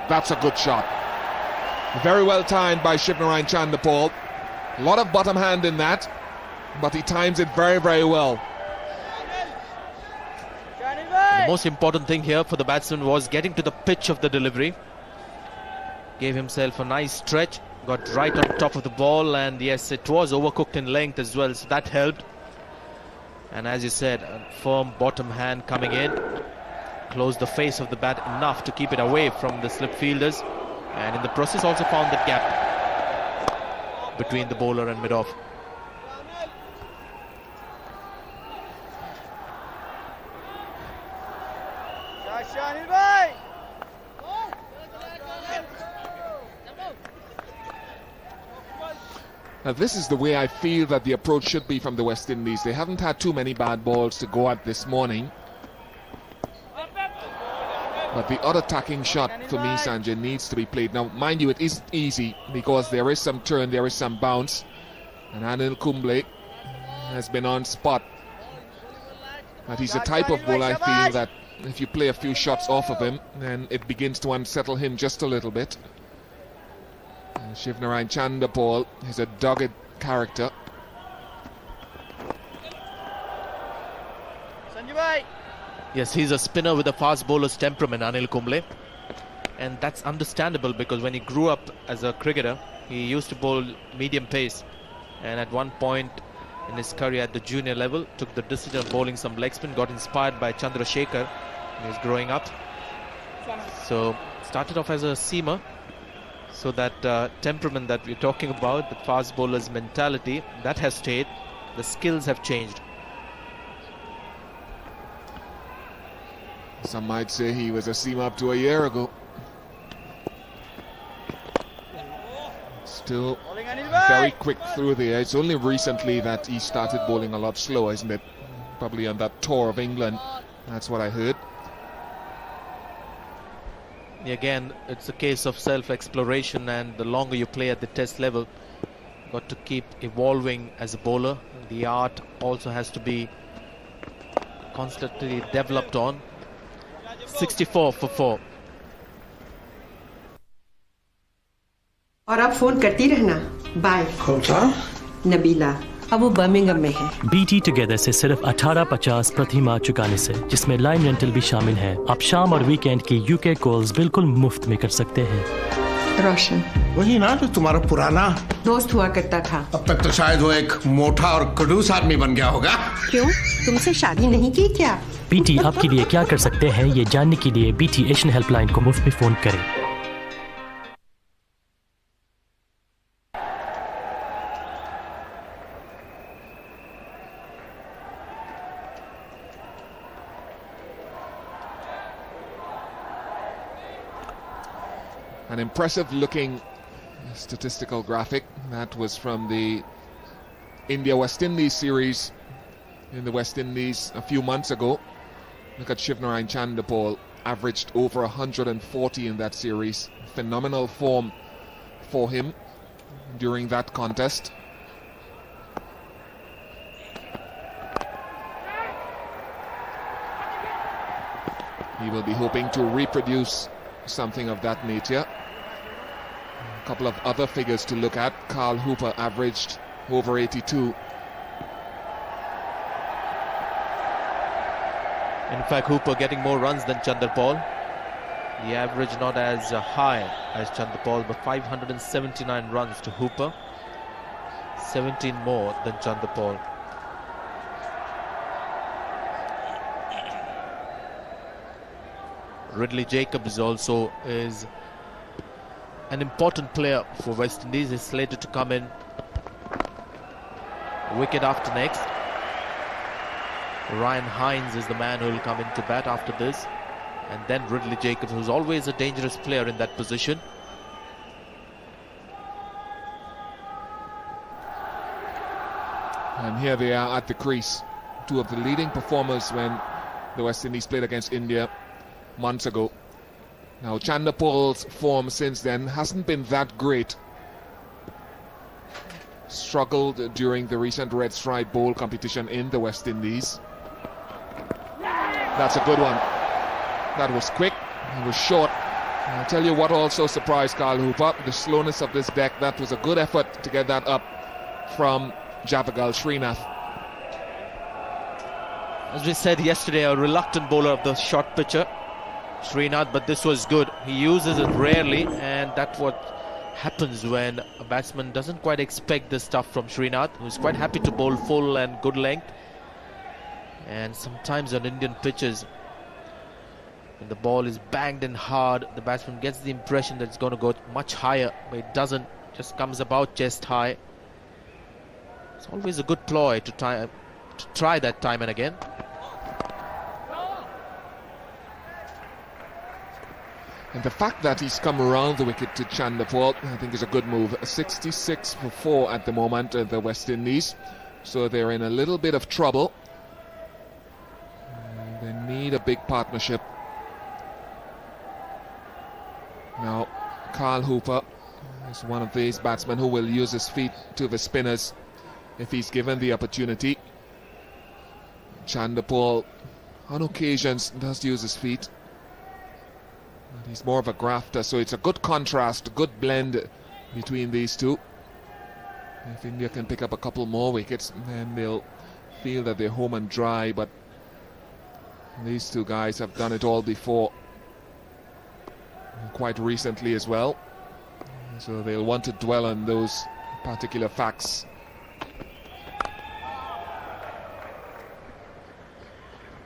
That's a good shot. Very well timed by Shivnarine Chandapal. A lot of bottom hand in that, but he times it very, very well. The most important thing here for the batsman was getting to the pitch of the delivery. Gave himself a nice stretch, got right on top of the ball, and yes, it was overcooked in length as well, so that helped. And as you said, a firm bottom hand coming in, closed the face of the bat enough to keep it away from the slip fielders, and in the process also found that gap between the bowler and mid-off. Now this is the way I feel that the approach should be from the West Indies. They haven't had too many bad balls to go at this morning. But the odd attacking shot for me, Sanjay, needs to be played. Now, mind you, it isn't easy because there is some turn, there is some bounce. And Anil Kumble has been on spot. But he's a type of bowler, I feel, that if you play a few shots off of him, then it begins to unsettle him just a little bit. Shivnarine Chandapal is a dogged character. Yes, he's a spinner with a fast bowler's temperament, Anil Kumble. And that's understandable because when he grew up as a cricketer, he used to bowl medium pace. And at one point in his career at the junior level, took the decision of bowling some leg spin, got inspired by Chandrasekhar when he was growing up. So, started off as a seamer. So that temperament that we're talking about, the fast bowler's mentality, that has stayed. The skills have changed. Some might say he was a seamer up to a year ago. Still very quick through the air. It's only recently that he started bowling a lot slower, isn't it? Probably on that tour of England. That's what I heard. Again, it's a case of self-exploration, and the longer you play at the test level, got to keep evolving as a bowler. The art also has to be constantly developed on. 64 for 4. और आप phone करती रहना. Bye. कौन सा? नबीला. अब वो Birmingham में है. BT टुगेदर से सिर्फ 18.50 प्रति माह चुकाने से, जिसमें लाइन रेंटल भी शामिल है. आप शाम और वीकेंड की UK कॉल्स बिल्कुल मुफ्त में कर सकते हैं. रोशन. वही ना जो तुम्हारा पुराना दोस्त हुआ करता था. अब तक तो शायद वो एक मोटा और खड़ूस आदमी बन गया होगा. क्यों? तुमसे शादी नहीं की क्या? BT आपके लिए क्या कर सकते हैं, ये जानने के लिए BT एशियन हेल्पलाइन को मुफ्त में फोन करें. An impressive looking statistical graphic. That was from the India-West Indies series in the West Indies a few months ago. Look at Shivnarine Chandapal, averaged over 140 in that series. Phenomenal form for him during that contest. He will be hoping to reproduce something of that nature. A couple of other figures to look at. Carl Hooper averaged over 82. In fact, Hooper getting more runs than Chanderpaul. The average not as high as Chanderpaul, but 579 runs to Hooper. 17 more than Chanderpaul. Ridley Jacobs also is an important player for West Indies. He's slated to come in wicket after next. Ryan Hines is the man who will come into bat after this. And then Ridley Jacobs, who's always a dangerous player in that position. And here they are at the crease. Two of the leading performers when the West Indies played against India months ago. Now Chanderpaul's form since then hasn't been that great. Struggled during the recent Red Stripe Bowl competition in the West Indies. That's a good one. That was quick, it was short, I'll tell you what also surprised Carl Hooper, the slowness of this deck. That was a good effort to get that up from Javagal Srinath. As we said yesterday, a reluctant bowler of the short pitcher, Srinath, but this was good. He uses it rarely, and that's what happens when a batsman doesn't quite expect this stuff from Srinath, who's quite happy to bowl full and good length. And sometimes on Indian pitches, when the ball is banged in hard, the batsman gets the impression that it's going to go much higher, but it doesn't, just comes about chest high. It's always a good ploy to try that time and again. And the fact that he's come around the wicket to Chanderpaul, I think, is a good move. 66 for 4 at the moment at the West Indies, so they're in a little bit of trouble. They need a big partnership. Now, Carl Hooper is one of these batsmen who will use his feet to the spinners if he's given the opportunity. Chanderpaul, on occasions, does use his feet. But he's more of a grafter, so it's a good contrast, a good blend between these two. If India can pick up a couple more wickets, then they'll feel that they're home and dry, but these two guys have done it all before, quite recently as well, so they'll want to dwell on those particular facts.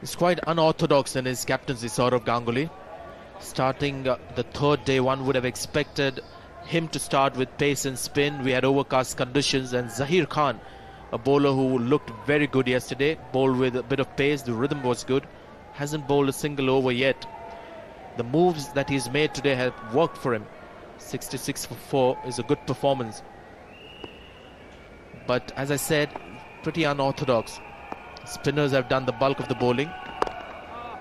It's quite unorthodox in his captaincy, Saurav Ganguly. Starting the third day, one would have expected him to start with pace and spin. We had overcast conditions, and Zahir Khan, a bowler who looked very good yesterday, bowled with a bit of pace, the rhythm was good, hasn't bowled a single over yet. The moves that he's made today have worked for him. 66 for 4 is a good performance. But as I said, pretty unorthodox. Spinners have done the bulk of the bowling.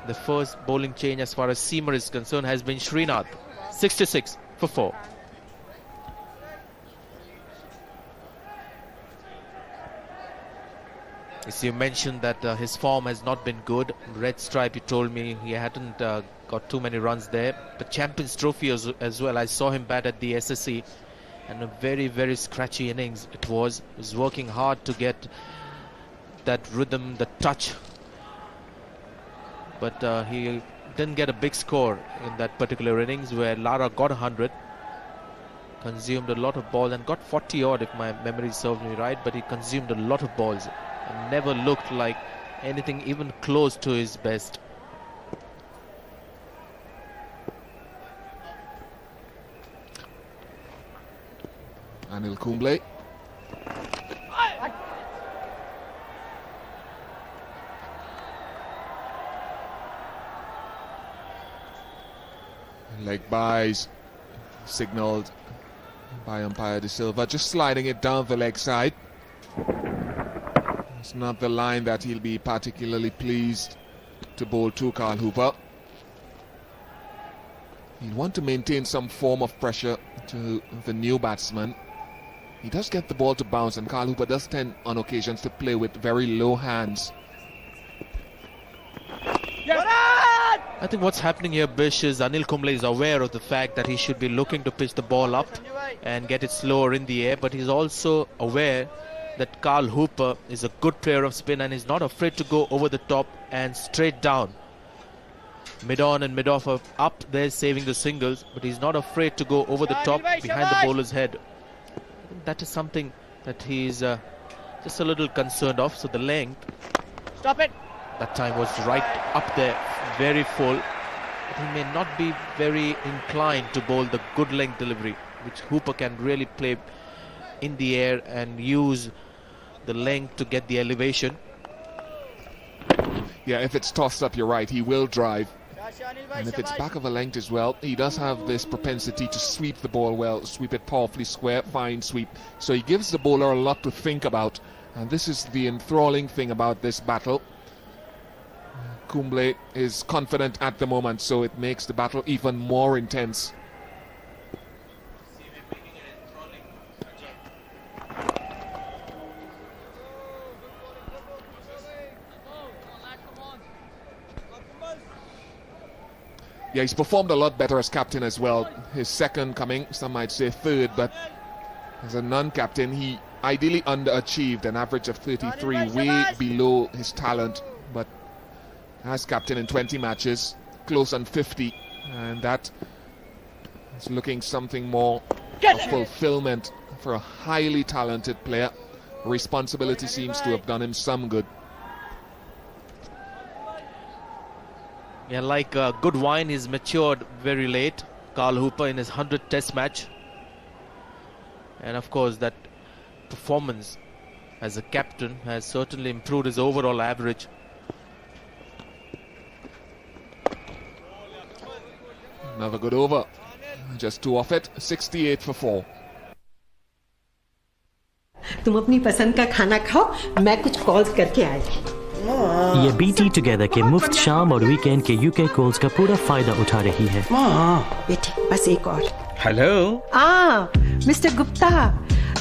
The first bowling change as far as seamer is concerned has been Srinath. 66 for 4. As you mentioned that his form has not been good. Red stripe, you told me he hadn't got too many runs there. But Champions Trophy as well. I saw him bat at the SSC, and a very, very scratchy innings it was. He was working hard to get that rhythm, the touch. But he didn't get a big score in that particular innings where Lara got 100. Consumed a lot of balls and got 40 odd if my memory serves me right, but he consumed a lot of balls and never looked like anything even close to his best. Anil Kumble. Leg byes signalled by umpire De Silva, just sliding it down the leg side. It's not the line that he'll be particularly pleased to bowl to, Carl Hooper. He'll want to maintain some form of pressure to the new batsman. He does get the ball to bounce, and Carl Hooper does tend on occasions to play with very low hands. I think what's happening here, Bish, is Anil Kumble is aware of the fact that he should be looking to pitch the ball up and get it slower in the air, but he's also aware that Carl Hooper is a good player of spin and is not afraid to go over the top and straight down. Mid-on and mid-off are up there saving the singles, but he's not afraid to go over the top behind the bowler's head. I think that is something that he's just a little concerned of. So the length, Stop it. that time was right up there, very full. But he may not be very inclined to bowl the good length delivery, which Hooper can really play in the air and use the length to get the elevation. Yeah, if it's tossed up, you're right, he will drive. And if it's back of a length as well, he does have this propensity to sweep the ball well, sweep it powerfully square, fine sweep. So he gives the bowler a lot to think about. And this is the enthralling thing about this battle. Kumble is confident at the moment, so it makes the battle even more intense. Yeah, he's performed a lot better as captain as well. His second coming, some might say third, but as a non-captain, he ideally underachieved, an average of 33, way below his talent. But as captain in 20 matches, close on 50, and that is looking something more of fulfillment for a highly talented player. Responsibility seems to have done him some good. Yeah, like good wine, he's matured very late. Carl Hooper in his 100th test match. And of course that performance as a captain has certainly improved his overall average. Another good over. Just two off it. 68 for 4. तुम अपनी पसंद का खाना खाओ, मैं कुछ calls करके आई। ये बीटी टुगेदर के मुफ्त शाम और वीकेंड के यूके कॉल्स का पूरा फायदा उठा रही है। बेटे बस एक और। हेलो। मिस्टर गुप्ता,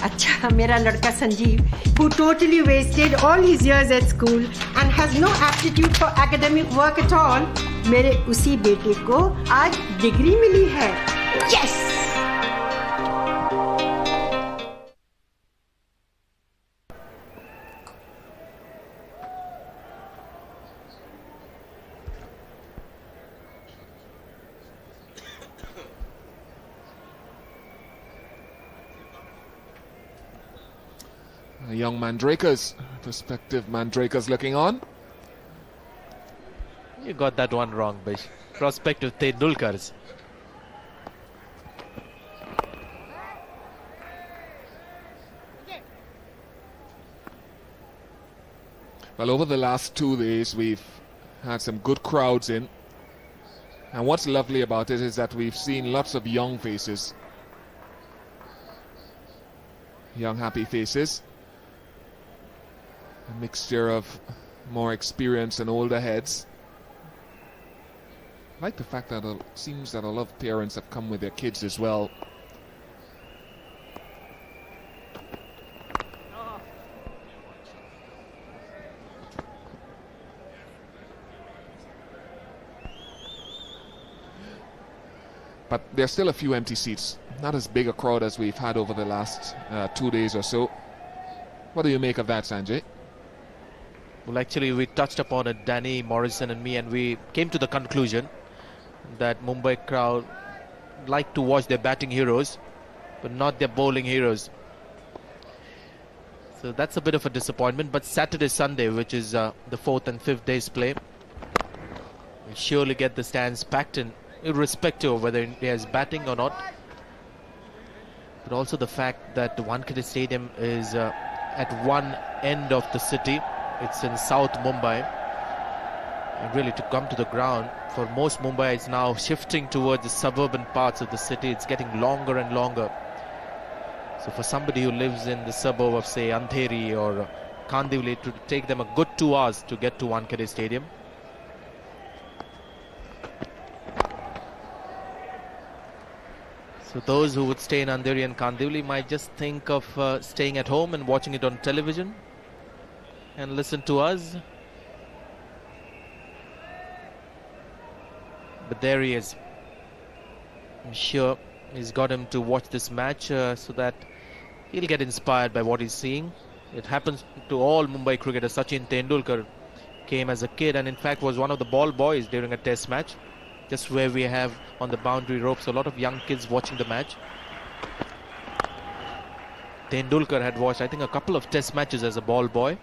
अच्छा मेरा लड़का Sanjeev, who totally wasted all his years at school and has no aptitude for academic work at all, मेरे उसी बेटे को आज डिग्री मिली है। Yes! Young Mandrakers, prospective Mandrakers looking on. You got that one wrong, Bish. Prospective Tendulkars. Well, over the last 2 days, we've had some good crowds in. And what's lovely about it is that we've seen lots of young faces. Young, happy faces. A mixture of more experience and older heads. I like the fact that it seems that a lot of parents have come with their kids as well. But there's still a few empty seats. Not as big a crowd as we've had over the last 2 days or so. What do you make of that, Sanjay? Well, actually, we touched upon it, Danny, Morrison and me, and we came to the conclusion that Mumbai crowd like to watch their batting heroes, but not their bowling heroes. So that's a bit of a disappointment. But Saturday, Sunday, which is the 4th and 5th days play, will surely get the stands packed in, irrespective of whether India is batting or not. But also the fact that the Wankhede Stadium is at one end of the city. It's in South Mumbai, and really to come to the ground for most Mumbai is now shifting towards the suburban parts of the city. It's getting longer and longer. So for somebody who lives in the suburb of, say, Andheri or Kandivali, to take them a good 2 hours to get to Wankhede Stadium. So those who would stay in Andheri and Kandivali might just think of staying at home and watching it on television and listen to us. But there he is. I'm sure he's got him to watch this match so that he'll get inspired by what he's seeing. It happens to all Mumbai cricketers. Sachin Tendulkar came as a kid and in fact was one of the ball boys during a test match. Just where we have on the boundary ropes a lot of young kids watching the match. Tendulkar had watched, I think, a couple of test matches as a ball boy.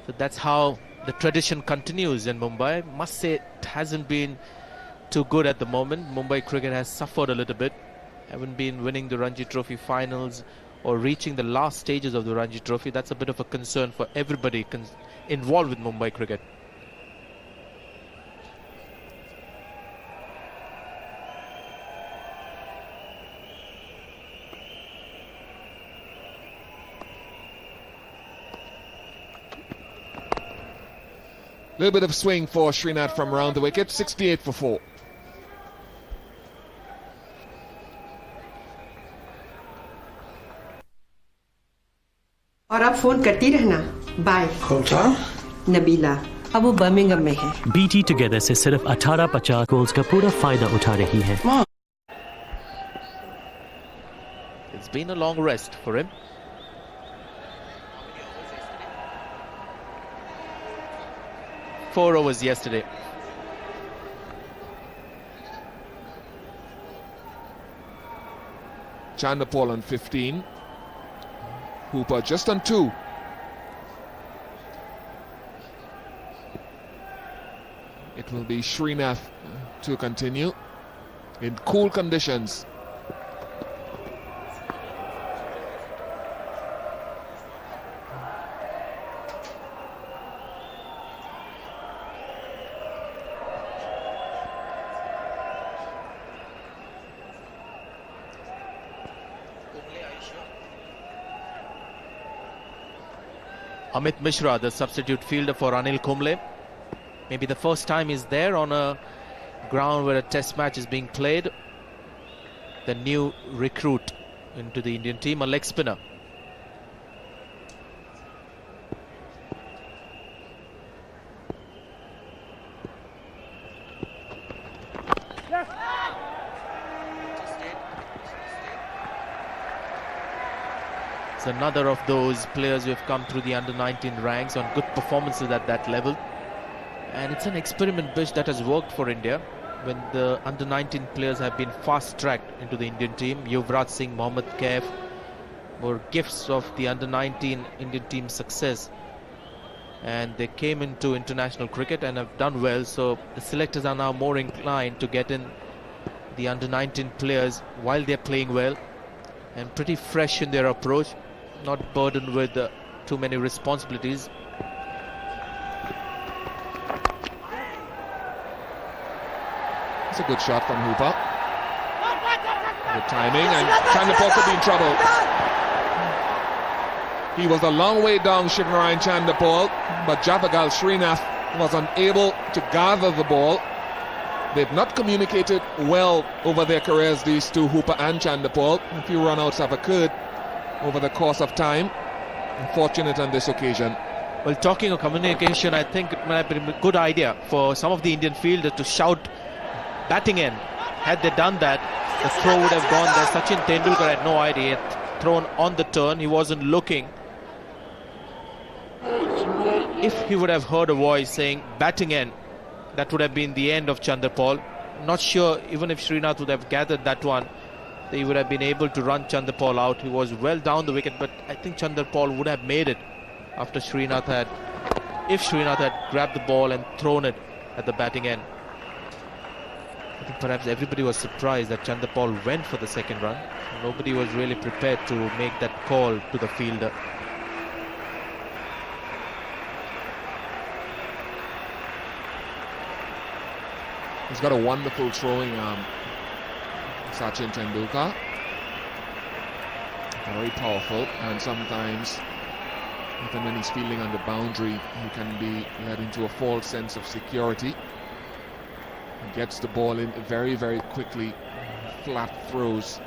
So that's how the tradition continues in Mumbai. Must say it hasn't been too good at the moment. Mumbai cricket has suffered a little bit. Haven't been winning the Ranji Trophy finals or reaching the last stages of the Ranji Trophy. That's a bit of a concern for everybody involved with Mumbai cricket. Little bit of swing for Srinath from round the wicket. 68 for 4. और आप phone करती रहना। Bye. कौन सा? नबीला। अब वो Birmingham में है। BT टुगेदर से सिर्फ 18-50 गोल्स का पूरा फायदा उठा रही है। It's been a long rest for him. Four overs yesterday. Chanderpaul on 15. Hooper just on 2. It will be Srinath to continue in cool conditions. Amit Mishra, the substitute fielder for Anil Kumble. Maybe the first time he's there on a ground where a test match is being played. The new recruit into the Indian team, a leg spinner. It's another of those players who have come through the under-19 ranks on good performances at that level. And it's an experiment pitch that has worked for India when the under-19 players have been fast-tracked into the Indian team. Yuvraj Singh, Mohammad Kaif were gifts of the under-19 Indian team success. And they came into international cricket and have done well. So the selectors are now more inclined to get in the under-19 players while they're playing well and pretty fresh in their approach, not burdened with too many responsibilities. It's a good shot from Hooper. Good timing, and Chanderpaul could be in trouble. He was a long way down, Shivnarayan Chanderpaul, but Javagal Srinath was unable to gather the ball. They've not communicated well over their careers, these two, Hooper and Chanderpaul. A few run-outs have occurred over the course of time. Unfortunate on this occasion. Well, talking of communication, I think it might have been a good idea for some of the Indian fielders to shout batting end. Had they done that, the throw would have gone there. Sachin Tendulkar had no idea. He had thrown on the turn. He wasn't looking. If he would have heard a voice saying batting end, that would have been the end of Chanderpaul. Not sure even if Srinath would have gathered that one, they would have been able to run Chanderpaul out. He was well down the wicket, but I think Chanderpaul would have made it after Srinath had, if Srinath had grabbed the ball and thrown it at the batting end. I think perhaps everybody was surprised that Chanderpaul went for the second run. Nobody was really prepared to make that call to the fielder. He's got a wonderful throwing arm, Sachin Tendulkar. Very powerful, and sometimes, even when he's fielding on the boundary, he can be led into a false sense of security. He gets the ball in very, very quickly, flat throws.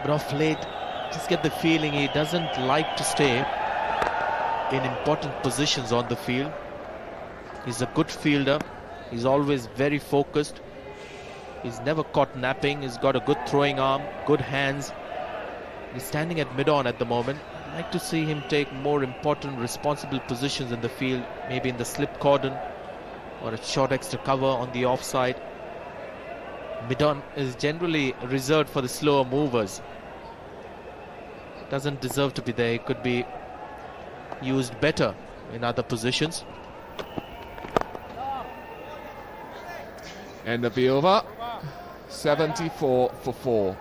But of late, just get the feeling he doesn't like to stay in important positions on the field. He's a good fielder. He's always very focused. He's never caught napping. He's got a good throwing arm, good hands. He's standing at mid-on at the moment. I'd like to see him take more important, responsible positions in the field, maybe in the slip cordon or a short extra cover on the offside. Mid-on is generally reserved for the slower movers. Doesn't deserve to be there. It could be used better in other positions. End of the over, 74 for 4.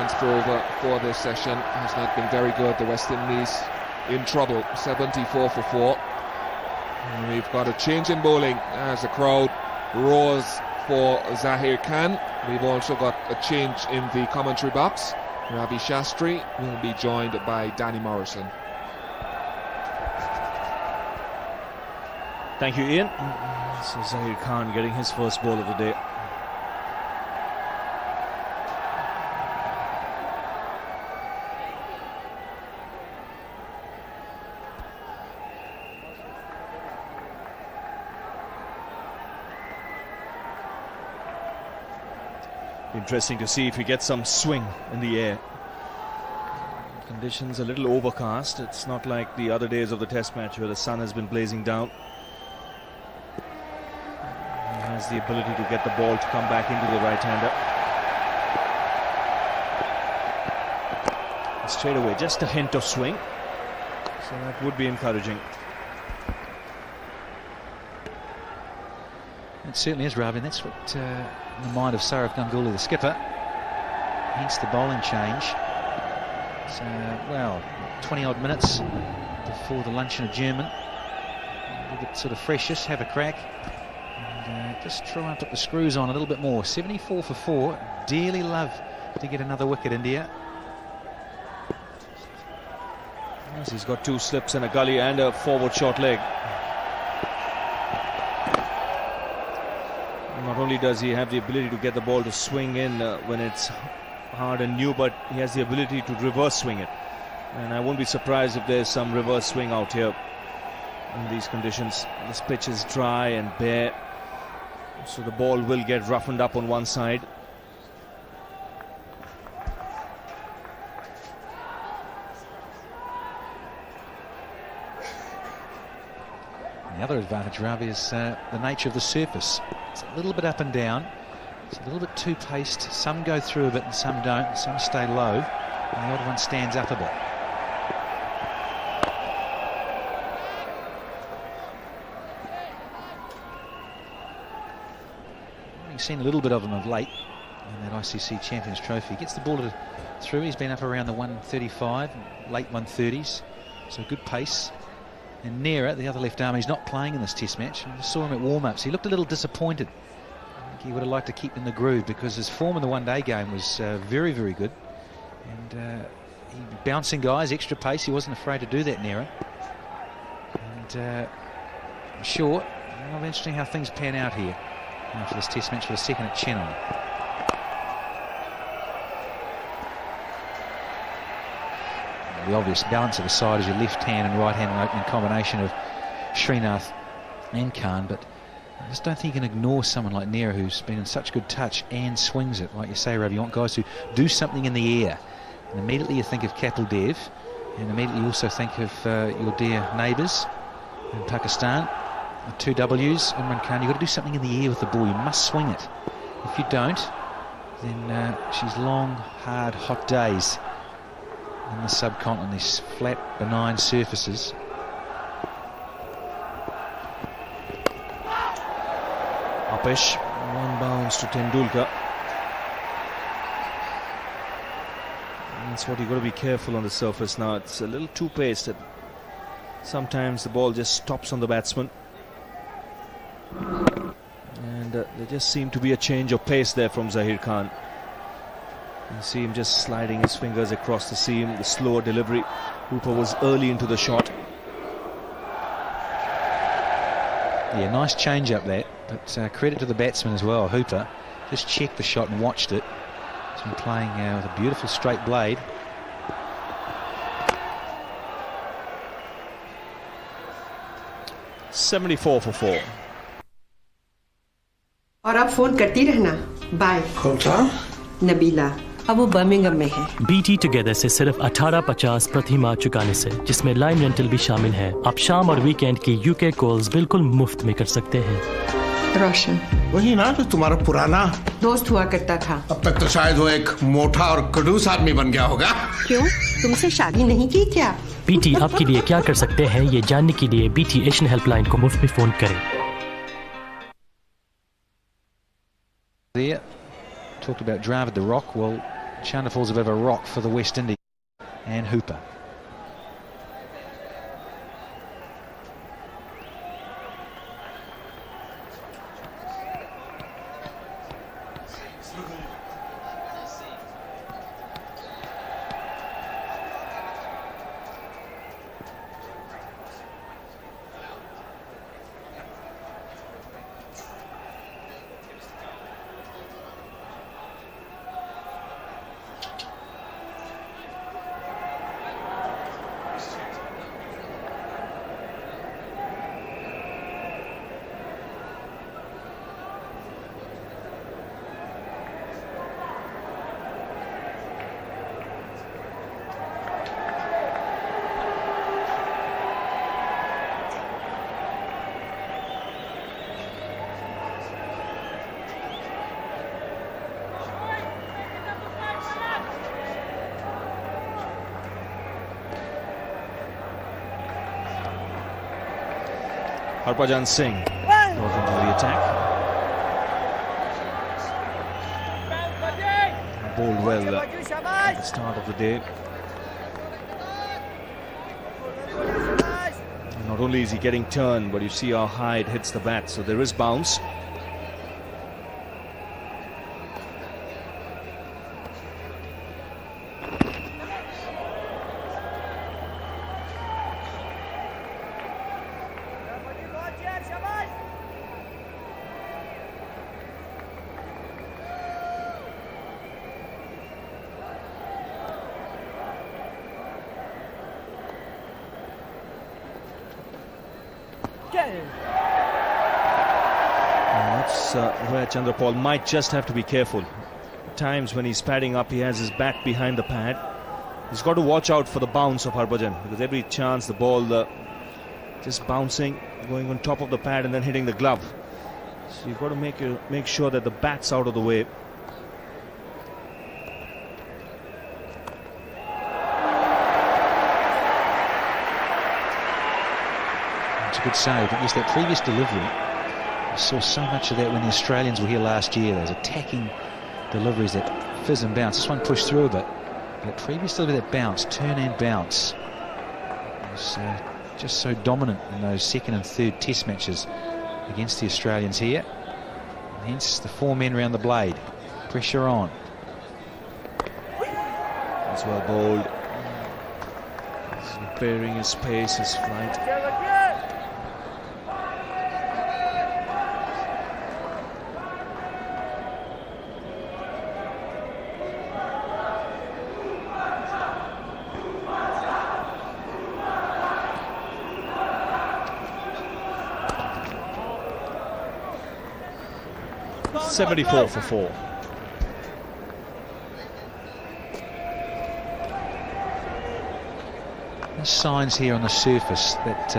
runs per over for this session has not been very good. The West Indies in trouble, 74 for 4. And we've got a change in bowling as the crowd roars for Zahir Khan. We've also got a change in the commentary box. Ravi Shastri will be joined by Danny Morrison. Thank you, Ian. So Zahir Khan getting his first ball of the day. Interesting to see if he gets some swing in the air. Conditions a little overcast. It's not like the other days of the test match where the sun has been blazing down. He has the ability to get the ball to come back into the right-hander. Straight away, just a hint of swing. So that would be encouraging. It certainly is, Ravi. That's what in the mind of Saurav Ganguly, the skipper. Hence the bowling change. So, well, 20-odd minutes before the luncheon adjournment. We'll get sort of fresh, just have a crack. And just try and put the screws on a little bit more. 74 for 4. Dearly love to get another wicket, India. Yes, he's got 2 slips and a gully and a forward short leg. Not only does he have the ability to get the ball to swing in when it's hard and new, but he has the ability to reverse swing it. And I won't be surprised if there's some reverse swing out here in these conditions. This pitch is dry and bare, so the ball will get roughened up on one side. The other advantage, Ravi, is the nature of the surface. It's a little bit up and down. It's a little bit too paced. Some go through a bit and some don't. Some stay low, and the odd one stands up a bit. We've seen a little bit of him of late in that ICC Champions Trophy. He gets the ball through. He's been up around the 135, late 130s. So good pace. And Nehra, the other left arm, he's not playing in this test match. I saw him at warm-ups. He looked a little disappointed. I think he would have liked to keep in the groove because his form in the one-day game was very, very good. And he bouncing guys, extra pace. He wasn't afraid to do that, Nehra. And I'm sure it'll be interesting how things pan out here for this test match for the second at Chennai. The obvious balance of the side is your left hand and right hand opening combination of Srinath and Khan, but I just don't think you can ignore someone like Nehra who's been in such good touch and swings it. Like you say, Ravi, you want guys who do something in the air, and immediately you think of Kapil Dev, and immediately you also think of your dear neighbours in Pakistan, the 2 Ws, Imran Khan. You've got to do something in the air with the ball. You must swing it. If you don't, then she's long, hard, hot days in the subcontinent, these flat, benign surfaces. Upish, 1 bounce to Tendulkar. And that's what you've got to be careful on the surface now. It's a little too paced. Sometimes the ball just stops on the batsman. And there just seemed to be a change of pace there from Zahir Khan. You see him just sliding his fingers across the seam, the slower delivery. Hooper was early into the shot. Yeah, nice change up that, but credit to the batsman as well. Hooper just checked the shot and watched it. He's been playing with a beautiful straight blade. $74 for 4. और आप phone करती रहना. Bye. कौन सा? नबीला. अब वो Birmingham में है. BT टुगेदर से सिर्फ 18.50 प्रति माह चुकाने से, जिसमें लाइन रेंटल भी शामिल है, आप शाम और वीकेंड की UK कॉल्स बिल्कुल मुफ्त में कर सकते हैं. रोशन. वही ना जो तुम्हारा पुराना दोस्त हुआ करता था. अब तक तो शायद वो एक मोटा और खड़ूस आदमी बन गया होगा. क्यों? तुमसे शादी नहीं की क्या? BT आपके लिए क्या कर सकते हैं, ये जानने के लिए BT एशियन हेल्पलाइन को मुफ्त में फोन करें. There, talked about Dravid the Rock. Well, Chanderful's a bit of a rock for the West Indies. And Hooper. Harbhajan Singh brought into the attack. Bowled well at the start of the day. Not only is he getting turn, but you see how high it hits the bat, so there is bounce. That's where Chanderpaul might just have to be careful. At times when he's padding up, he has his back behind the pad. He's got to watch out for the bounce of Harbhajan, because every chance the ball just bouncing, going on top of the pad and then hitting the glove. So you've got to make sure that the bat's out of the way. Good save, but yes, that previous delivery, I saw so much of that when the Australians were here last year. Those attacking deliveries that fizz and bounce. This one pushed through a bit, but previous delivery, that bounce, turn and bounce, was just so dominant in those second and third test matches against the Australians here. And hence the 4 men round the blade. Pressure on. As well bowled. He's repairing his pace, his flight. .74 for 4. There's signs here on the surface that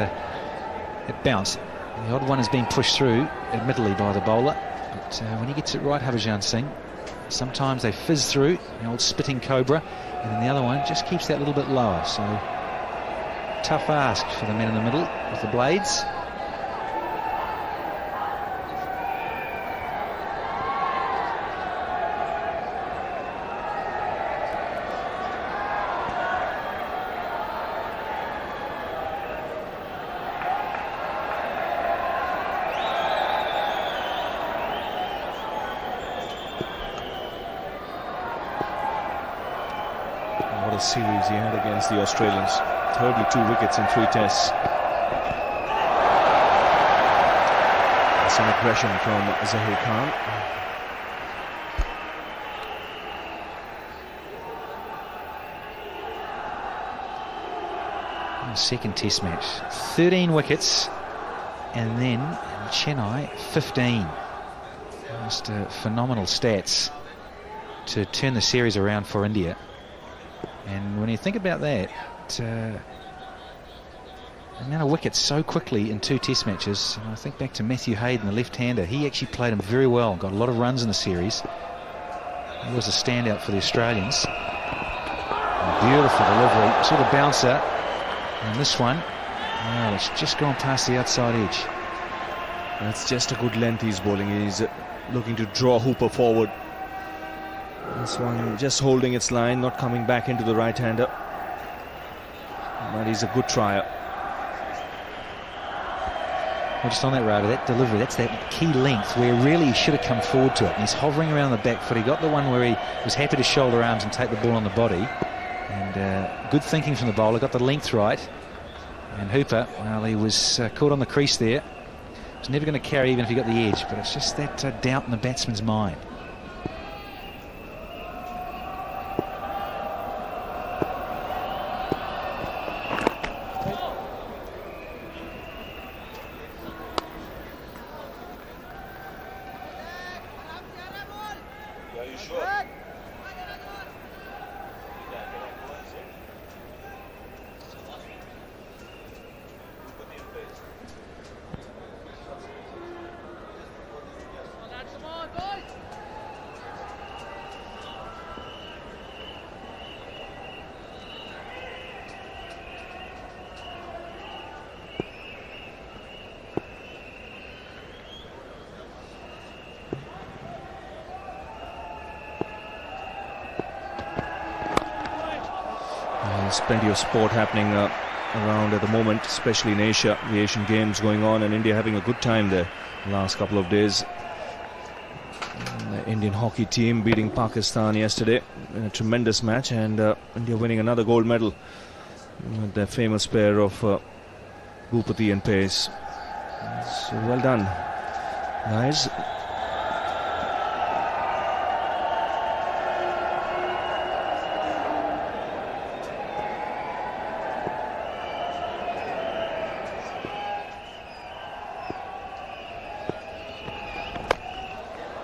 it bounced. The odd one has been pushed through, admittedly, by the bowler. But when he gets it right, Harbhajan Singh, sometimes they fizz through, the old spitting cobra, and then the other one just keeps that little bit lower. So, tough ask for the men in the middle with the blades. What a series he had against the Australians. Thirdly, 2 wickets in 3 tests. Some aggression from Zahir Khan. Second test match, 13 wickets, and then in Chennai 15. Just phenomenal stats to turn the series around for India. And when you think about that, the amount of wickets so quickly in 2 test matches, and I think back to Matthew Hayden, the left-hander, he actually played him very well, got a lot of runs in the series. He was a standout for the Australians. Beautiful delivery, sort of bouncer. And this one, well, it's just gone past the outside edge. That's just a good length he's bowling. He's looking to draw Hooper forward. This one just holding its line, not coming back into the right-hander. But he's a good trier. Well, just on that, Ravi, that delivery, that's that key length where really he should have come forward to it. And he's hovering around the back foot. He got the one where he was happy to shoulder arms and take the ball on the body. And good thinking from the bowler, got the length right. And Hooper, well, he was caught on the crease there. Was never going to carry even if he got the edge, but it's just that doubt in the batsman's mind. There's plenty of sport happening around at the moment, especially in Asia. The Asian Games going on, and India having a good time there the last couple of days. The Indian hockey team beating Pakistan yesterday in a tremendous match, and India winning another gold medal with their famous pair of Bhupati and Pace. So well done, guys.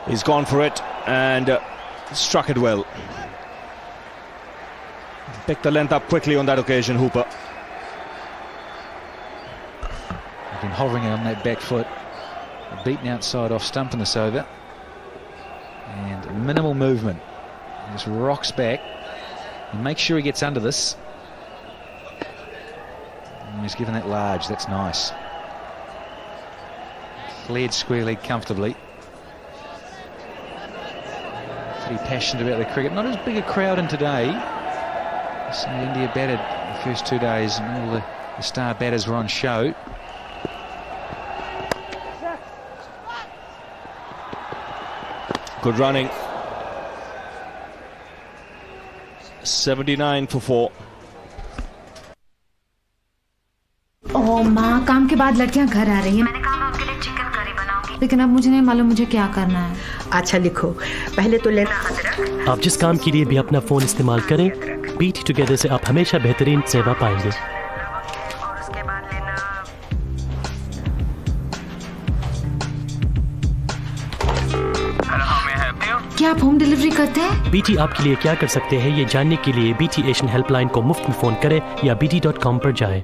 He's gone for it and struck it well. Picked the length up quickly on that occasion, Hooper. He's been hovering on that back foot. Beaten outside off stump in this over. And minimal movement. He just rocks back. And make sure he gets under this. And he's given that large. That's nice. Cleared square leg comfortably. Pretty passionate about the cricket. Not as big a crowd in today. So India batted the first 2 days and all the star batters were on show. Good running. 79 for 4. ओह माँ, काम के बाद लड़कियां घर आ रही हैं। मैंने कहा मैं उनके लिए चिकन करी बनाऊंगी, लेकिन अब मुझे नहीं मालूम मुझे क्या करना है। अच्छा लिखो, पहले तो लेना अदरक। आप जिस काम के लिए भी अपना फोन इस्तेमाल करें, बीट टुगेदर से आप हमेशा बेहतरीन सेवा पाएंगे। और उसके बाद लेना क्या आप होम डिलीवरी करते हैं? बीटी आपके लिए क्या कर सकते हैं ये जानने के लिए बीटी एशियन हेल्पलाइन को मुफ्त में फोन करें या bt.com पर जाएं।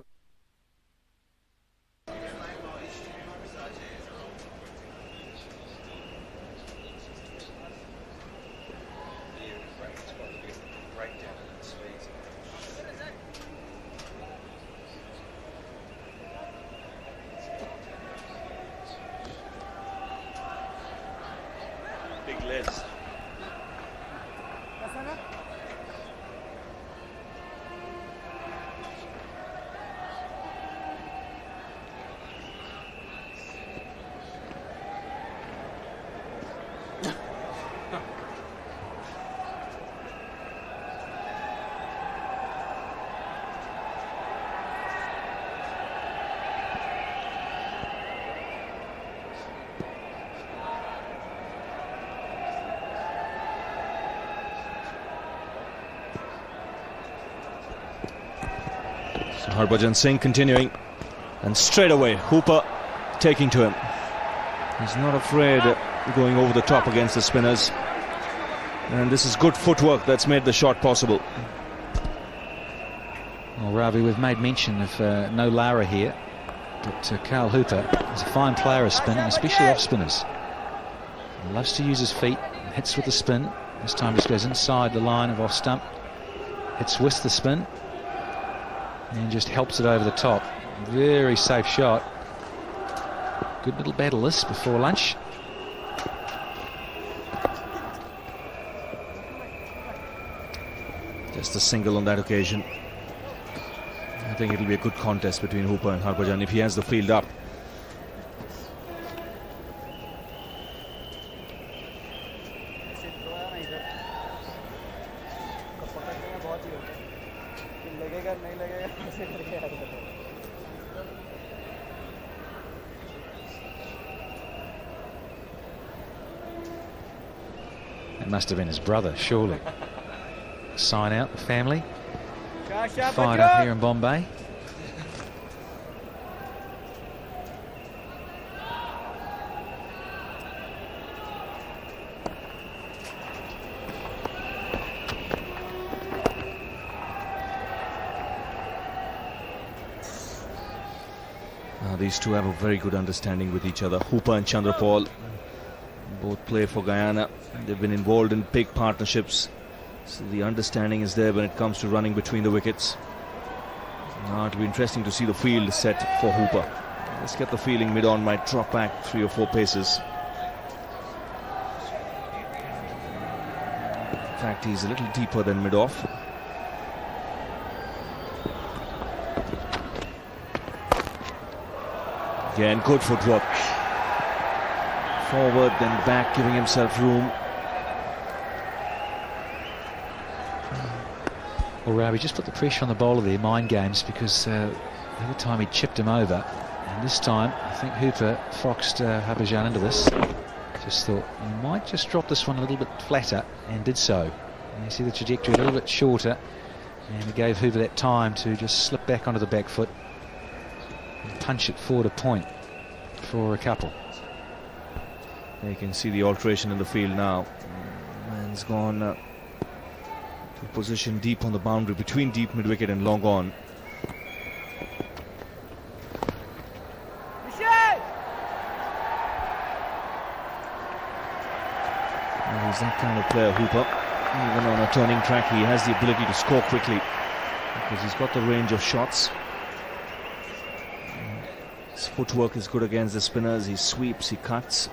Big list. Harbhajan Singh continuing, and straight away Hooper taking to him. He's not afraid of going over the top against the spinners, and this is good footwork that's made the shot possible. Well, Ravi, we've made mention of no Lara here, but Carl Hooper is a fine player of spin, and especially off spinners. He loves to use his feet, hits with the spin. This time just goes inside the line of off stump, hits with the spin, and just helps it over the top. Very safe shot. Good little battle this before lunch. Just a single on that occasion. I think it'll be a good contest between Hooper and Harbhajan if he has the field up. It must have been his brother, surely. Sign out, the family. Fired up here in Bombay. These two have a very good understanding with each other. Hooper and Chandrapal both play for Guyana. They've been involved in big partnerships, so the understanding is there when it comes to running between the wickets. Now it'll be interesting to see the field set for Hooper. Let's get the feeling mid-on might drop back 3 or 4 paces. In fact, he's a little deeper than mid-off. Again, good footwork. Forward, then back, giving himself room. Well, Ravi just put the pressure on the bowler there, mind games, because the other time he chipped him over, and this time I think Hooper foxed Harbhajan into this. Just thought he might just drop this one a little bit flatter, and did so. And you see the trajectory a little bit shorter, and it gave Hooper that time to just slip back onto the back foot and punch it forward a point for a couple. You can see the alteration in the field now. Man's gone to position deep on the boundary between deep mid-wicket and long on. Well, he's that kind of player, Hooper. Even on a turning track, he has the ability to score quickly because he's got the range of shots. His footwork is good against the spinners. He sweeps, he cuts.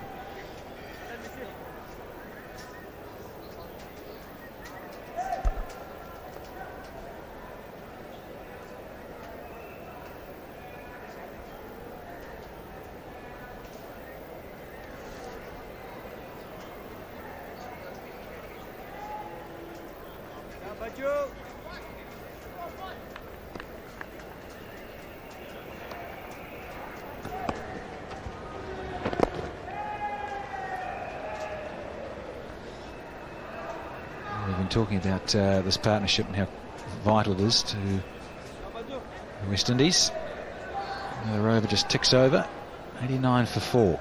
We've been talking about this partnership and how vital it is to the West Indies. The Rover just ticks over, 89 for 4.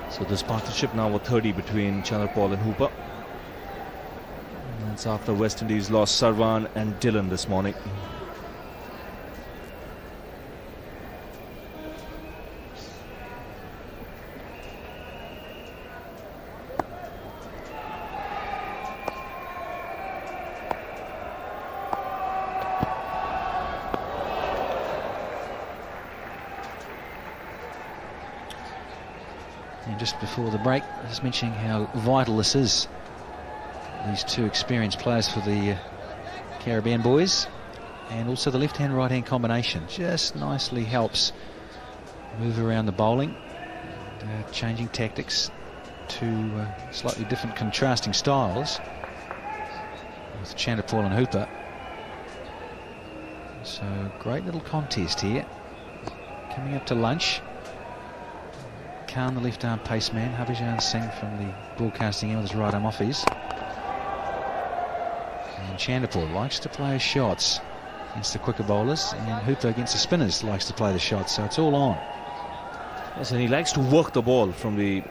So this partnership now with 30 between Chandrapal and Hooper. And that's after West Indies lost Sarwan and Dillon this morning. And just before the break, I was mentioning how vital this is. These two experienced players for the Caribbean boys, and also the left-hand right-hand combination just nicely helps move around the bowling, and, changing tactics to slightly different contrasting styles with Chandrapal and Hooper. So great little contest here. Coming up to lunch. Khan, the left-arm pace man, Harbhajan Singh from the broadcasting end with his right arm offies. And Chanderpaul likes to play his shots against the quicker bowlers, and Hooper against the spinners likes to play the shots, so it's all on. Yes, and he likes to work the ball from the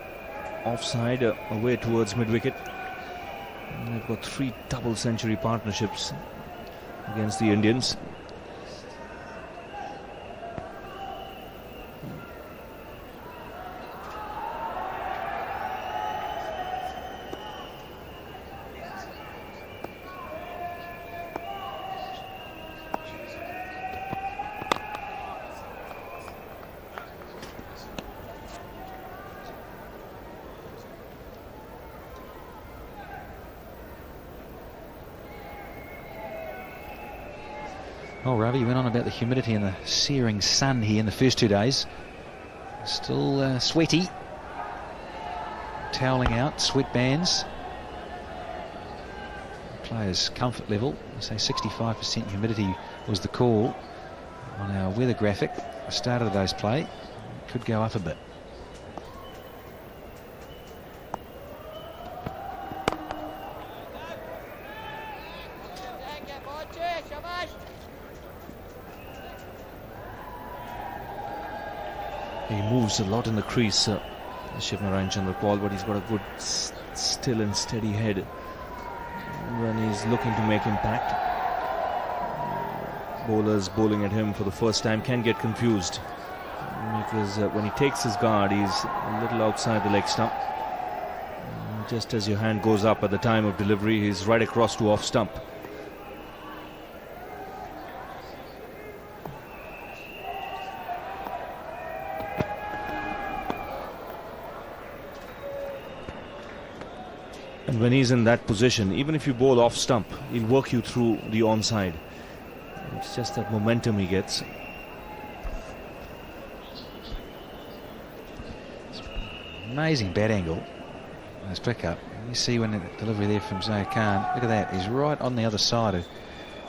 offside away towards mid-wicket. They've got 3 double-century partnerships against the Indians. Oh, Ravi went on about the humidity and the searing sun here in the first 2 days. Still sweaty. Toweling out, sweat bands. Players' comfort level, I say 65% humidity was the call on our weather graphic. The start of the day's play could go up a bit. He moves a lot in the crease, Shivnarine Chanderpaul, but he's got a good still and steady head when he's looking to make impact. Bowlers bowling at him for the first time can get confused because when he takes his guard, he's a little outside the leg stump. Just as your hand goes up at the time of delivery, he's right across to off stump. And when he's in that position, even if you bowl off stump, he'll work you through the onside. It's just that momentum he gets. Amazing bat angle. Nice pickup. You see when the delivery there from Zaid Khan. Look at that. He's right on the other side.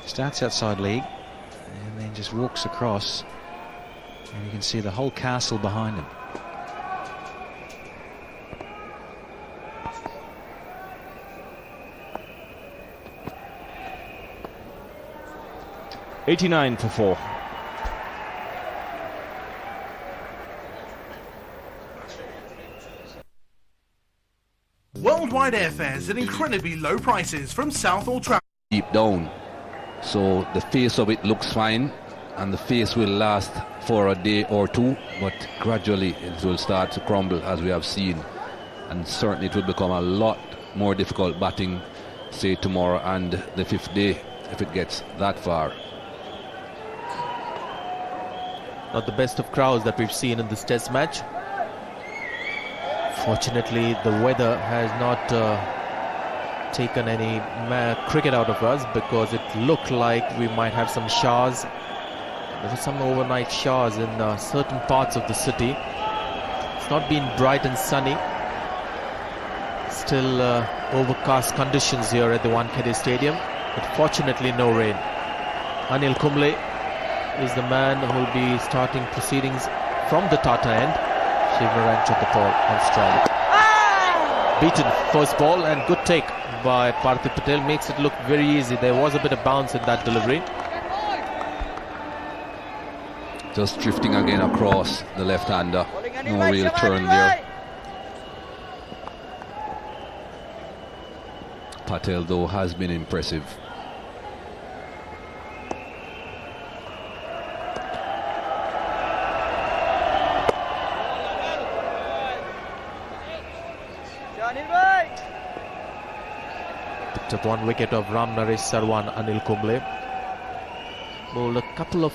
Starts outside leg and then just walks across. And you can see the whole castle behind him. .89 for 4. Worldwide airfares at incredibly low prices from South All Travel. Deep down, so the face of it looks fine, and the face will last for a day or two, but gradually it will start to crumble, as we have seen, and certainly it will become a lot more difficult batting, say tomorrow and the 5th day, if it gets that far. Not the best of crowds that we've seen in this test match. Fortunately, the weather has not taken any cricket out of us, because it looked like we might have some showers. There were some overnight showers in certain parts of the city. It's not been bright and sunny. Still overcast conditions here at the Wankhede Stadium, but fortunately no rain. Anil Kumble is the man who will be starting proceedings from the Tata end. Shivnarine Chanderpaul on strike. Beaten first ball, and good take by Parthiv Patel. Makes it look very easy. There was a bit of bounce in that delivery. Just drifting again across the left-hander. No real turn there. Patel, though, has been impressive. Picked up 1 wicket of Ram Naresh Sarwan. Anil Kumble bowled a couple of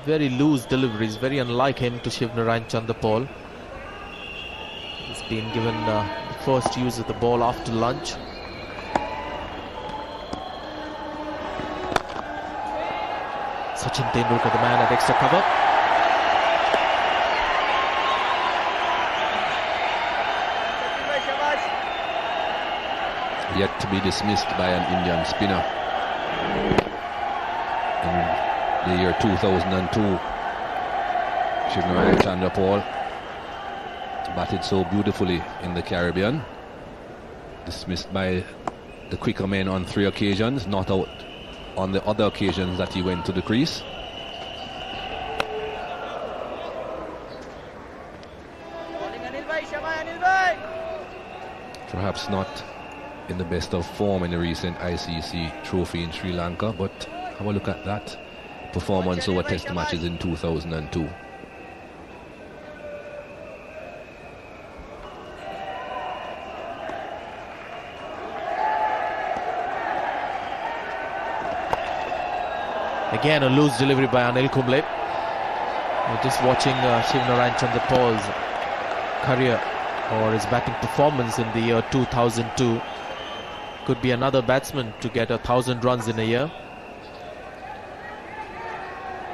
very loose deliveries, very unlike him, to Shivnarine Chanderpaul. He's been given the first use of the ball after lunch. Sachin Tendulkar, the man at extra cover. Yet to be dismissed by an Indian spinner in the year 2002. Shivnarine Chanderpaul batted so beautifully in the Caribbean. Dismissed by the quicker men on 3 occasions, not out on the other occasions that he went to the crease. Perhaps not in the best of form in the recent ICC trophy in Sri Lanka, but have a look at that performance over test matches in 2002. Again, a loose delivery by Anil Kumble. We're just watching Shivnarayan Chandrapal's career or his batting performance in the year 2002. Could be another batsman to get 1,000 runs in a year.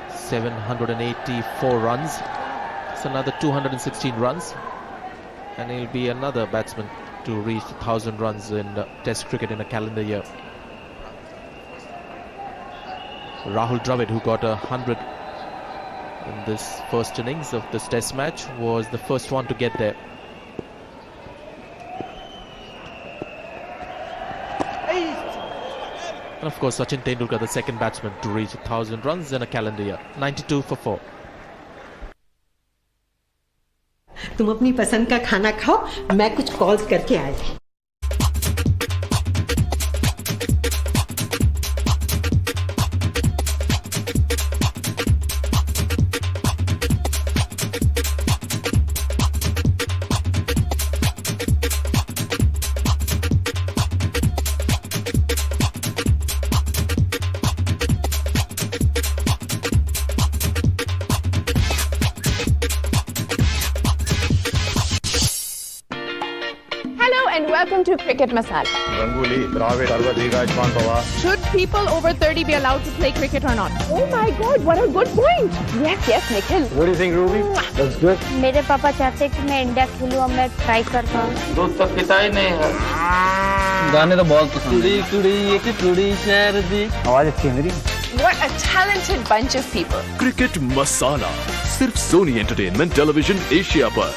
784 runs. It's another 216 runs. And he'll be another batsman to reach 1,000 runs in Test cricket in a calendar year. Rahul Dravid, who got 100 in this first innings of this Test match, was the first one to get there. And of course, Sachin Tendulkar, the second batsman to reach 1,000 runs in a calendar year. 92 for 4. तुम अपनी पसंद का खाना खाओ, मैं कुछ calls करके आई। Welcome to Cricket Masala. Rangoli, Dravid, Arvadiga, Ishwan Pawar. Should people over 30 be allowed to play cricket or not? Oh my God, what a good point. Yes, Nikhil. What do you think, Ruby? That's good. मेरे पापा चाहते हैं कि मैं India खेलूं और मैं try करता हूं। दूध तो पिता ही नहीं है। गाने तो बहुत पसंद है। कुड़ी एक कुड़ी शहर दी। आवाज अच्छी है मेरी। What a talented bunch of people. Cricket Masala, सिर्फ सोनी एंटरटेनमेंट टेलीविजन एशिया पर।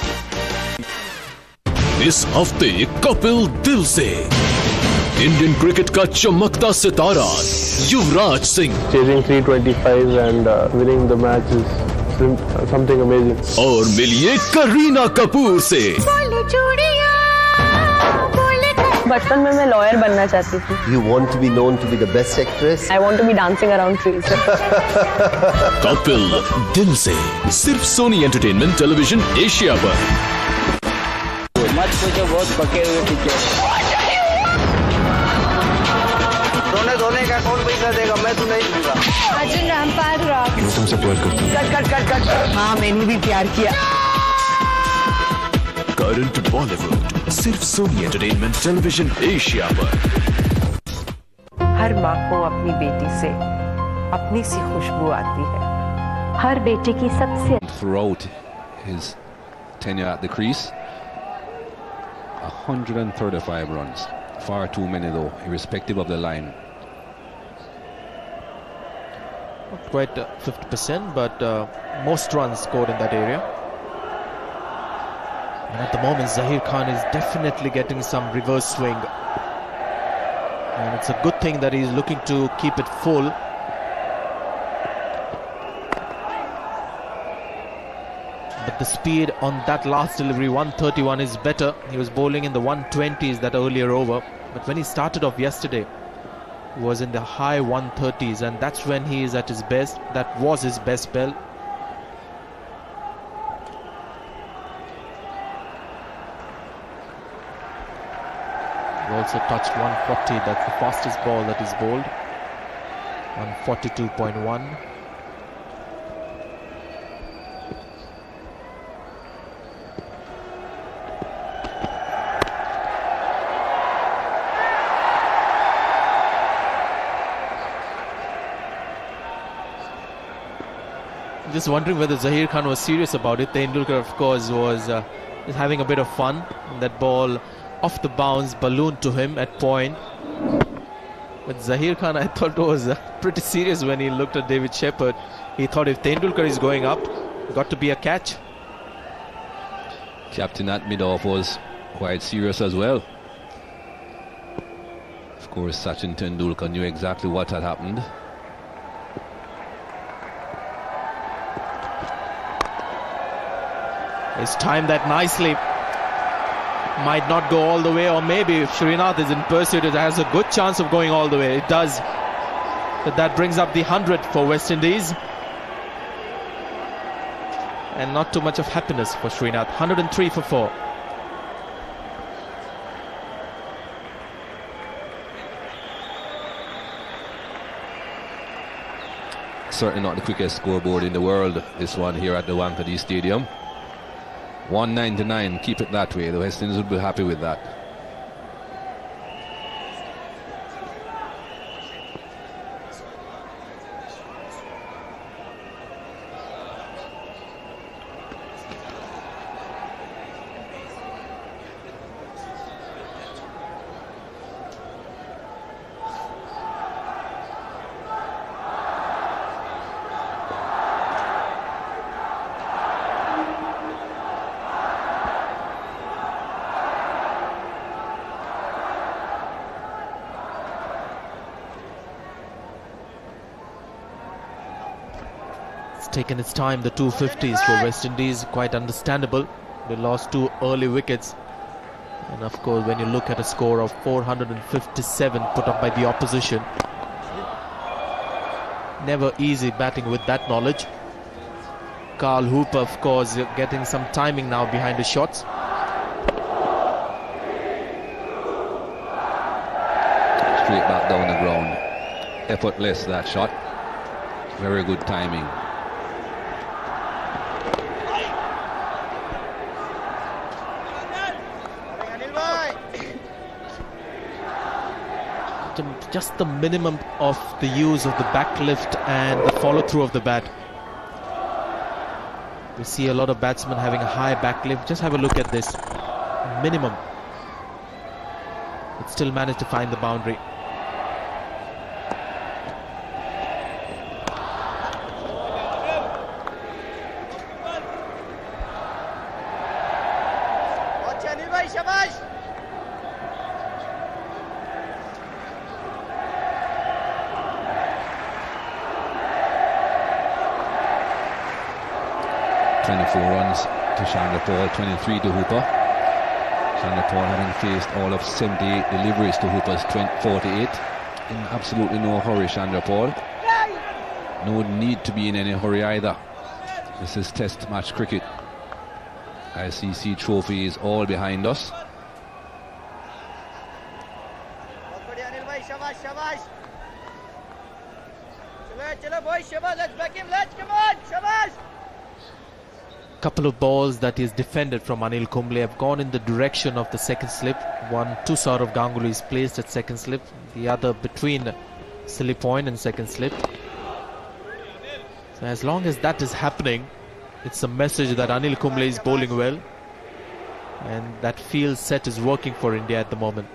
इस हफ्ते कपिल दिल से इंडियन क्रिकेट का चमकता सितारा Yuvraj Singh, chasing 325 and winning the match is something amazing. और मिलिए करीना कपूर से। बचपन में मैं लॉयर बनना चाहती थी। You want to be known to be the best actress? I want to be dancing around trees. Kapil दिल से सिर्फ सोनी एंटरटेनमेंट टेलीविजन एशिया पर। मत पूछो, बहुत पके हुए टीचर। रोने का कौन पैसा देगा? मैं तो नहीं दूंगा। अर्जुन रामपाल रॉक। मैं तुमसे प्यार करता हूँ। कट। हाँ, मैंने भी प्यार किया। करंट बॉलीवुड सिर्फ सोनी एंटरटेनमेंट टेलीविजन एशिया पर। हर माँ को अपनी बेटी से अपनी सी खुशबू आती है। हर बेटे की सबसे throughout his tenure at the crease, 135 runs. Far too many though, irrespective of the line. Not quite 50%, but most runs scored in that area. And at the moment, Zahir Khan is definitely getting some reverse swing. And it's a good thing that he's looking to keep it full. But the speed on that last delivery, 131, is better. He was bowling in the 120s that earlier over. But when he started off yesterday, he was in the high 130s. And that's when he is at his best. That was his best spell. He also touched 140. That's the fastest ball that is bowled. 142.1. Just wondering whether Zahir Khan was serious about it. Tendulkar, of course, was just having a bit of fun. That ball off the bounce ballooned to him at point. But Zahir Khan, I thought, was pretty serious when he looked at David Shepherd. He thought if Tendulkar is going up, got to be a catch. Captain at mid-off was quite serious as well. Of course, Sachin Tendulkar knew exactly what had happened. He's timed that nicely. Might not go all the way, or maybe if Srinath is in pursuit, it has a good chance of going all the way. It does. But that brings up the 100 for West Indies. And not too much of happiness for Srinath. 103 for 4. Certainly not the quickest scoreboard in the world, this one here at the Wankhede Stadium. 199, keep it that way. The West Indies would be happy with that. Taken its time, the 250s for West Indies, quite understandable. They lost 2 early wickets, and of course when you look at a score of 457 put up by the opposition, never easy batting with that knowledge. Carl Hooper, of course, getting some timing now behind the shots. Straight back down the ground, effortless that shot, very good timing. Just the minimum of the use of the back lift and the follow through of the bat. We see a lot of batsmen having a high back lift. Just have a look at this minimum. It still managed to find the boundary. Paul, 23 to Hooper. Chandler Paul having faced all of 78 deliveries to Hooper's 48. In absolutely no hurry, Chandler Paul. No need to be in any hurry either. This is test match cricket. ICC trophy is all behind us. Couple of balls that is defended from Anil Kumble have gone in the direction of the second slip. One to Saurav Ganguly is placed at second slip, the other between silly point and second slip. So as long as that is happening, it's a message that Anil Kumble is bowling well, and that field set is working for India at the moment.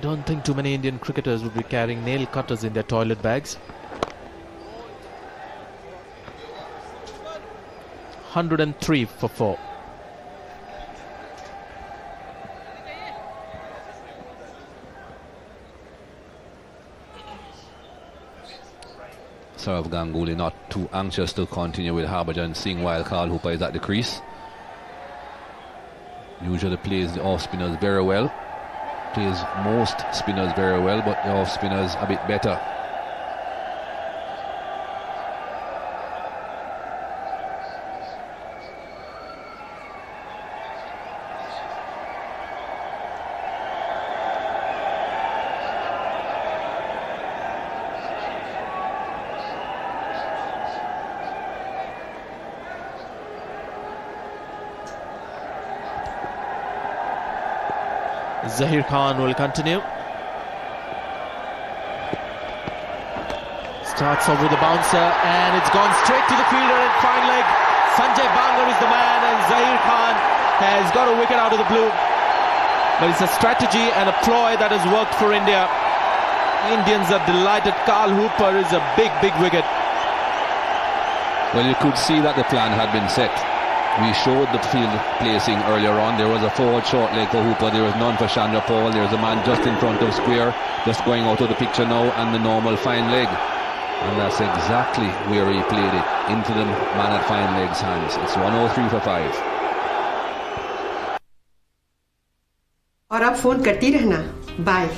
Don't think too many Indian cricketers would be carrying nail cutters in their toilet bags. 103 for 4. Saurav Ganguly not too anxious to continue with Harbhajan Singh while Carl Hooper is at the crease. Usually plays the off spinners very well. Plays most spinners very well, but the off spinners a bit better. Zahir Khan will continue. Starts off with a bouncer and it's gone straight to the fielder and fine leg. Sanjay Bangar is the man and Zahir Khan has got a wicket out of the blue. But it's a strategy and a ploy that has worked for India. Indians are delighted. Carl Hooper is a big wicket. Well, you could see that the plan had been set. We showed the field placing earlier on. There was a forward short leg for Hooper. There was none for Chandra Paul. There's a man just in front of square, just going out of the picture now, and the normal fine leg. And that's exactly where he played it, into the man at fine leg's hands. It's 103 for 5. और आप phone करती रहना. Bye.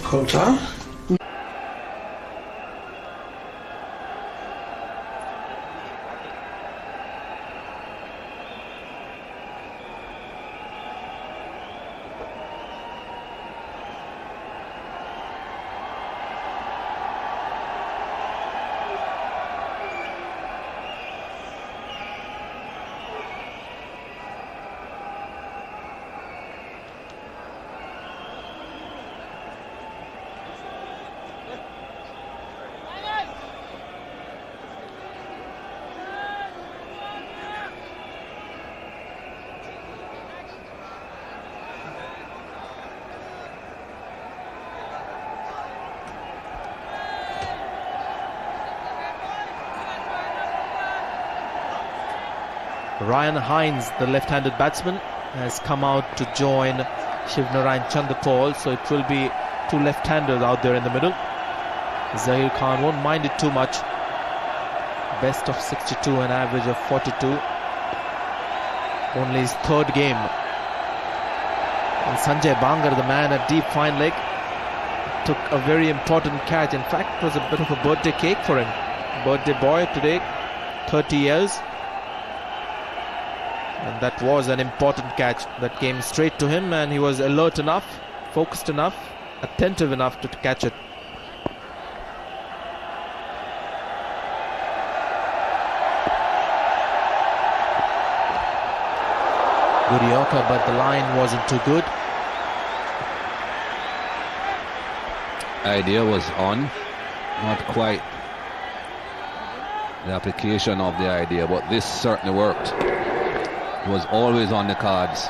Ryan Hines, the left-handed batsman, has come out to join Shivnarayan Chanderpaul, so it will be two left-handers out there in the middle. Zahir Khan won't mind it too much. Best of 62, an average of 42. Only his third game. And Sanjay Bangar, the man at deep fine leg, took a very important catch. In fact, it was a bit of a birthday cake for him. Birthday boy today, 30 years. And that was an important catch that came straight to him, and he was alert enough, focused enough, attentive enough to catch it. Good yorker, but the line wasn't too good. Idea was on, not quite the application of the idea, but this certainly worked. It was always on the cards.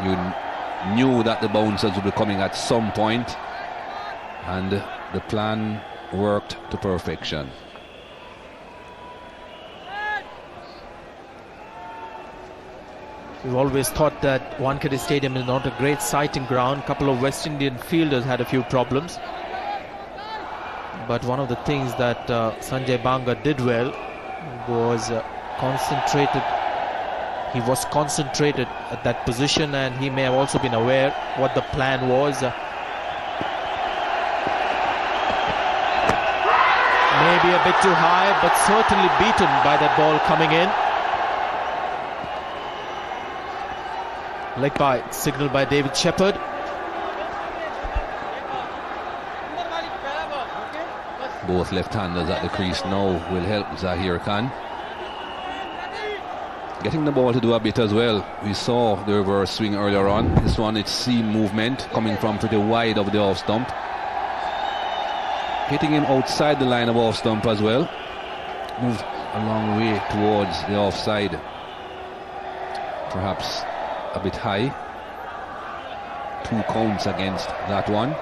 You knew that the bouncers would be coming at some point, and the plan worked to perfection. We've always thought that Wankhede Stadium is not a great sighting ground. A couple of West Indian fielders had a few problems. But one of the things that Sanjay Bangar did well was concentrated. He was concentrated at that position, and he may have also been aware what the plan was. Maybe a bit too high, but certainly beaten by that ball coming in. Leg by, signaled by David Shepherd. Both left-handers at the crease now will help Zahir Khan. Getting the ball to do a bit as well. We saw the reverse swing earlier on. This one, it's seam movement coming from pretty wide of the off stump. Hitting him outside the line of off stump as well. Moved a long way towards the offside. Perhaps a bit high. 2 counts against that one.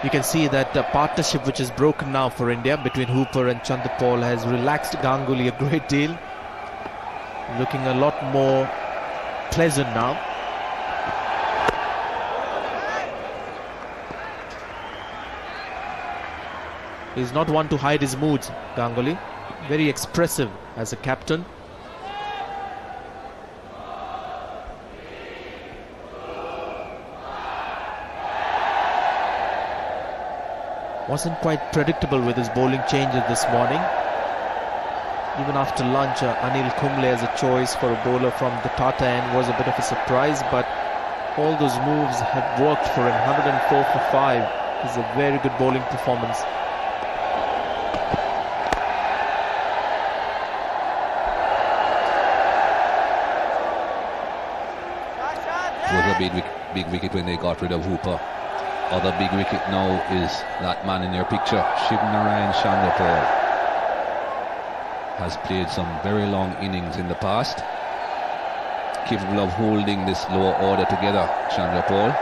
You can see that the partnership which is broken now for India between Hooper and Chanderpaul has relaxed Ganguly a great deal. Looking a lot more pleasant now. He's not one to hide his moods, Ganguly. Very expressive as a captain. Wasn't quite predictable with his bowling changes this morning. Even after lunch, Anil Kumble as a choice for a bowler from the Tata end was a bit of a surprise, but all those moves have worked for him. 104 for 5 is a very good bowling performance. It was a big wicket when they got rid of Hooper. Other big wicket now is that man in your picture, Shivnarayan Chanderpaul. Has played some very long innings in the past. Capable of holding this lower order together, Chanderpaul.